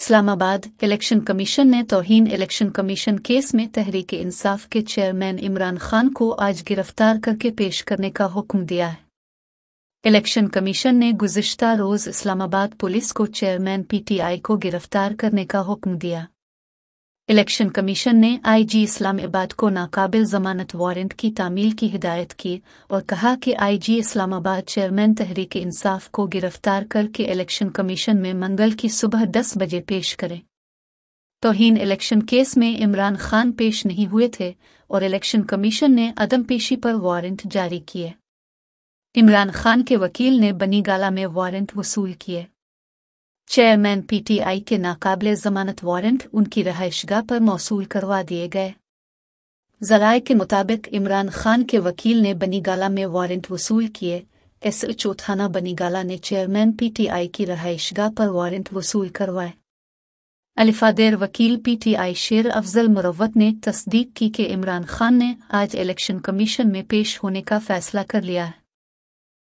Islamabad election commission ने तौहीन election commission case में तहरीक इंसाफ के चेयरमैन इमरान खान को आज गिरफ्तार करके पेश करने का हुक्म दिया है। इलेक्शन कमीशन ने गुज़िश्ता रोज़ इस्लामाबाद पुलिस को चेयरमैन पीटीआई को गिरफ्तार करने का हुक्म दिया। इलेक्शन कमीशन ने आईजी इस्लामाबाद को नाकाबिल जमानत वारंट की तामील की हिदायत की और कहा कि आईजी इस्लामाबाद चेयरमैन तहरीक इंसाफ को गिरफ्तार करके इलेक्शन कमीशन में मंगल की सुबह 10 बजे पेश करें। तौहीन इलेक्शन केस में इमरान खान पेश नहीं हुए थे और इलेक्शन कमीशन ने अदम पेशी पर वारंट जारी किए। इमरान खान के वकील ने बनीगाला में वारंट वसूल किए। चेयरमैन पीटीआई के नाकाबिले जमानत वारंट उनकी रहायशगाह पर मौसूल करवा दिए गए। ज़राए के मुताबिक इमरान खान के वकील ने बनीगाला में वारंट वसूल किए। एसएचओ थाना बनीगाला ने चेयरमैन पीटीआई की रहायशगाह पर वारंट वसूल करवाए। अलिफादेर वकील पीटीआई शेर अफजल मुरव्वत ने तस्दीक की कि इमरान खान ने आज इलेक्शन कमीशन में पेश होने का फैसला कर लिया है।